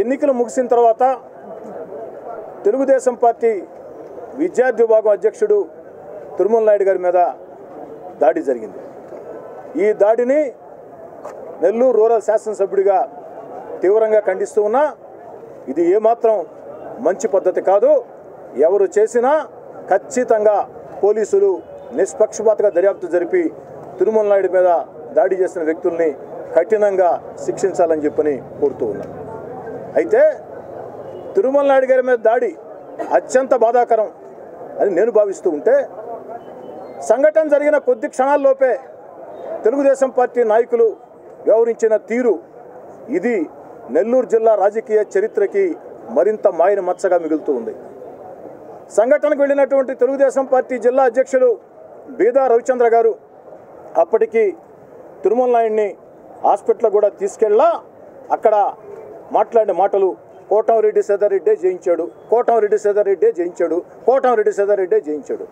ఎన్నికలు ముగిసిన తర్వాత తెలుగుదేశం పార్టీ విద్యార్థి విభాగం అధ్యక్షుడు తిరుమల నాయుడు గారి మీద దాడి జరిగింది. ఈ దాడిని నెల్లూరు రూరల్ శాసనసభ్యుడిగా తీవ్రంగా ఖండిస్తూ ఉన్నా ఇది ఏమాత్రం మంచి పద్ధతి కాదు. ఎవరు చేసినా ఖచ్చితంగా పోలీసులు నిష్పక్షపాతంగా దర్యాప్తు జరిపి తిరుమల నాయుడు మీద దాడి చేసిన వ్యక్తుల్ని కఠినంగా శిక్షించాలని చెప్పని కోరుతూ ఉన్నాను. అయితే తిరుమల నాయుడు గారి మీద దాడి అత్యంత బాధాకరం అని నేను భావిస్తూ ఉంటే సంఘటన జరిగిన కొద్ది క్షణాల్లోపే తెలుగుదేశం పార్టీ నాయకులు వ్యవహరించిన తీరు ఇది నెల్లూరు జిల్లా రాజకీయ చరిత్రకి మరింత మాయన మచ్చగా మిగులుతూ ఉంది. సంఘటనకు వెళ్ళినటువంటి తెలుగుదేశం పార్టీ జిల్లా అధ్యక్షులు బీదా రవిచంద్ర గారు అప్పటికి తిరుమల నాయుడిని హాస్పిటల్ కూడా తీసుకెళ్ళా అక్కడ మాట్లాడిన మాటలు కోటంరెడ్డి సీతారెడ్డే జయించాడు, కోటంరెడ్డి సీతారెడ్డే జయించాడు, కోటంరెడ్డి సీతారెడ్డే జయించాడు.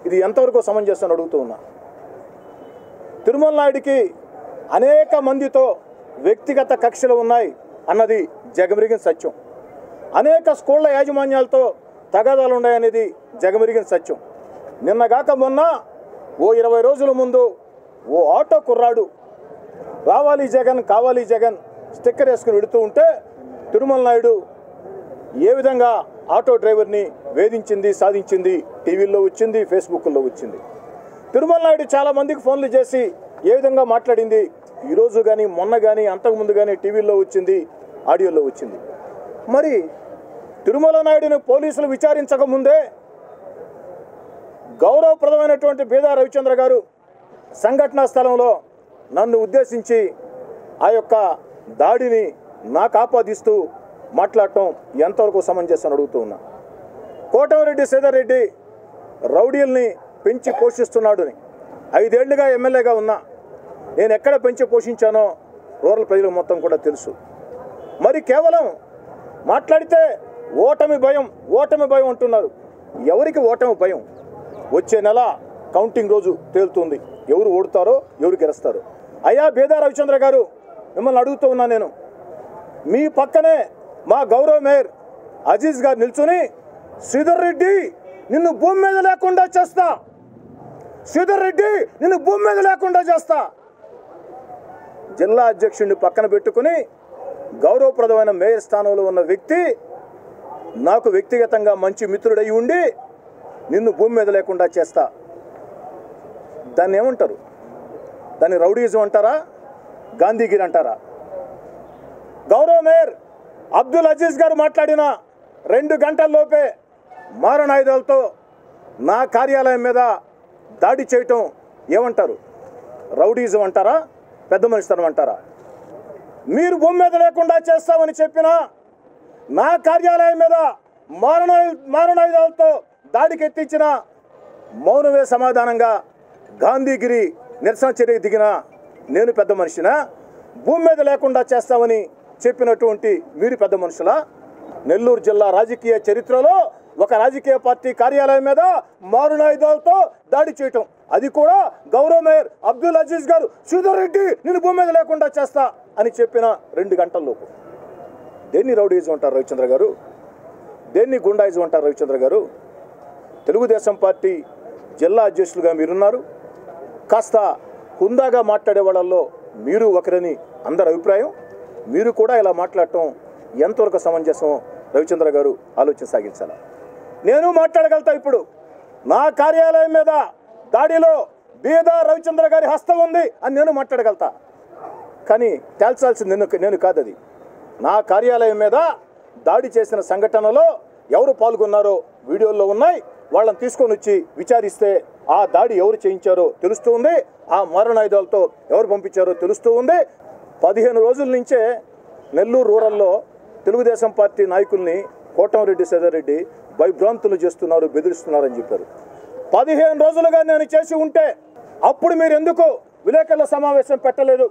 ఇది ఎంతవరకు సమంజసం అడుగుతూ ఉన్నా. తిరుమల నాయుడికి అనేక మందితో వ్యక్తిగత కక్షలు ఉన్నాయి అన్నది జగమెరిగిన సత్యం. అనేక స్కూళ్ల యాజమాన్యాలతో తగాదాలు ఉన్నాయనేది జగమెరిగిన సత్యం. నిన్నగాక మొన్న ఓ 20 రోజుల ముందు ఓ ఆటో కుర్రాడు రావాలి జగన్ కావాలి జగన్ స్టిక్కర్ వేసుకుని వెళుతూ ఉంటే తిరుమల నాయుడు ఏ విధంగా ఆటో డ్రైవర్ని వేధించింది సాధించింది టీవీల్లో వచ్చింది, ఫేస్బుక్లో వచ్చింది. తిరుమల నాయుడు చాలామందికి ఫోన్లు చేసి ఏ విధంగా మాట్లాడింది ఈరోజు కానీ మొన్న కానీ అంతకుముందు కానీ టీవీల్లో వచ్చింది, ఆడియోలో వచ్చింది. మరి తిరుమల నాయుడుని పోలీసులు విచారించకముందే గౌరవప్రదమైనటువంటి బీదా రవిచంద్ర గారు సంఘటనా స్థలంలో నన్ను ఉద్దేశించి ఆ యొక్క దాడిని నాకు ఆపాదిస్తూ మాట్లాడటం ఎంతవరకు సమంజసం అడుగుతూ ఉన్నా. కోటంరెడ్డి సీతారెడ్డి రౌడీల్ని పెంచి పోషిస్తున్నాడని 5 ఏళ్లుగా ఎమ్మెల్యేగా ఉన్నా నేను ఎక్కడ పెంచి పోషించానో రూరల్ ప్రజలకు మొత్తం కూడా తెలుసు. మరి కేవలం మాట్లాడితే ఓటమి భయం అంటున్నారు. ఎవరికి ఓటమి భయం? వచ్చే నెల కౌంటింగ్ రోజు తేలుతుంది ఎవరు ఓడుతారో ఎవరు గెలుస్తారో. అయ్యా బీదా రవిచంద్ర గారు మిమ్మల్ని అడుగుతూ ఉన్నా నేను, మీ పక్కనే మా గౌరవ మేయర్ అజీజ్ గారు నిల్చుని శ్రీధర్ రెడ్డి నిన్ను భూమి మీద లేకుండా చేస్తా, శ్రీధర్ రెడ్డి నిన్ను భూమి మీద లేకుండా చేస్తా జిల్లా అధ్యక్షుడిని పక్కన పెట్టుకుని గౌరవప్రదమైన మేయర్ స్థానంలో ఉన్న వ్యక్తి నాకు వ్యక్తిగతంగా మంచి మిత్రుడై ఉండి నిన్ను భూమి మీద లేకుండా చేస్తా. దాన్ని ఏమంటారు? దాన్ని రౌడీజం అంటారా, గాంధీగిరి అంటారా? గౌరవ మేయర్ అబ్దుల్ అజీజ్ గారు మాట్లాడిన 2 గంటల్లోపే మారణాయుధాలతో నా కార్యాలయం మీద దాడి చేయటం ఏమంటారు? రౌడీజం అంటారా, పెద్ద మనిషితనం అంటారా? మీరు భూమి మీద లేకుండా చేస్తామని చెప్పిన నా కార్యాలయం మీద మారణాయుధాలతో దాడికి ఎత్తించిన మౌనమే సమాధానంగా గాంధీగిరి నిరసన చర్యకు దిగిన నేను పెద్ద మనిషినా? భూమి మీద లేకుండా చేస్తామని చెప్పినటువంటి మీరు పెద్ద మనుషులా? నెల్లూరు జిల్లా రాజకీయ చరిత్రలో ఒక రాజకీయ పార్టీ కార్యాలయం మీద మారణాయుధాలతో దాడి చేయటం, అది కూడా గౌరవ మేయర్ అబ్దుల్ అజీజ్ గారు శ్రీధర్ రెడ్డి నేను భూమి మీద లేకుండా చేస్తా అని చెప్పిన 2 గంటల్లోపు. దేన్ని రౌడీజం అంటారు రవిచంద్ర గారు? దేన్ని గుండాయిజం అంటారు రవిచంద్ర గారు? తెలుగుదేశం పార్టీ జిల్లా అధ్యక్షులుగా మీరున్నారు. కాస్త హుందాగా మాట్లాడే వాళ్ళల్లో మీరు ఒకరని అందరి అభిప్రాయం. మీరు కూడా ఇలా మాట్లాడటం ఎంతవరకు సమంజసం రవిచంద్ర గారు ఆలోచన సాగించాలా? నేను మాట్లాడగలుగుతా. ఇప్పుడు నా కార్యాలయం మీద దాడిలో బీదా రవిచంద్ర గారి హస్తం ఉంది అని నేను మాట్లాడగలుగుతా. కానీ తేల్చాల్సింది నేను కాదు. అది నా కార్యాలయం మీద దాడి చేసిన సంఘటనలో ఎవరు పాల్గొన్నారో వీడియోల్లో ఉన్నాయి. వాళ్ళని తీసుకొని వచ్చి విచారిస్తే ఆ దాడి ఎవరు చేయించారో తెలుస్తూ ఉంది, ఆ మారణాయుధాలతో ఎవరు పంపించారో తెలుస్తూ ఉంది. 15 రోజుల నుంచే నెల్లూరు రూరల్లో తెలుగుదేశం పార్టీ నాయకుల్ని కోటంరెడ్డి సీతారెడ్డి భయభ్రాంతులు చేస్తున్నారు, బెదిరిస్తున్నారని చెప్పారు. 15 రోజులుగా నేను చేసి ఉంటే అప్పుడు మీరు ఎందుకు విలేకరుల సమావేశం పెట్టలేదు?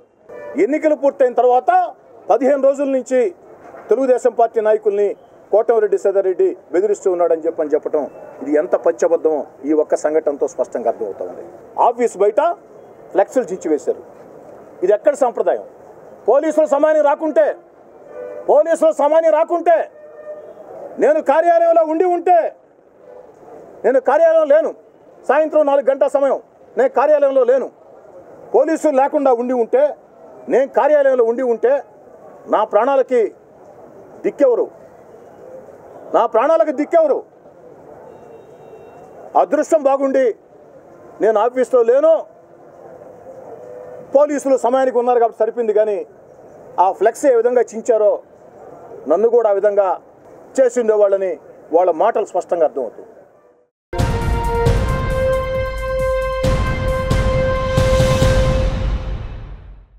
ఎన్నికలు పూర్తయిన తర్వాత 15 రోజుల నుంచి తెలుగుదేశం పార్టీ నాయకుల్ని కోటంరెడ్డి సీతారెడ్డి బెదిరిస్తూ ఉన్నాడని చెప్పడం ఇది ఎంత పచ్చబద్ధమో ఈ ఒక్క సంఘటనతో స్పష్టంగా అర్థమవుతా ఉంది. ఆఫీస్ బయట ఫ్లెక్సులు చించివేశారు. ఇది ఎక్కడ సంప్రదాయం? పోలీసులు సమానం రాకుంటే నేను కార్యాలయంలో ఉంటే నేను కార్యాలయంలో లేను. సాయంత్రం 4 గంటల సమయం నేను కార్యాలయంలో లేను. పోలీసులు లేకుండా ఉంటే నేను కార్యాలయంలో ఉంటే నా ప్రాణాలకి దిక్కెవరు? అదృష్టం బాగుండి నేను ఆఫీస్లో లేను, పోలీసులు సమయానికి ఉన్నారు కాబట్టి సరిపోయింది. కానీ ఆ ఫ్లెక్స్ ఏ విధంగా చించారో నన్ను కూడా ఆ విధంగా చేసిండే వాళ్ళని వాళ్ళ మాటలు స్పష్టంగా అర్థమవుతుంది.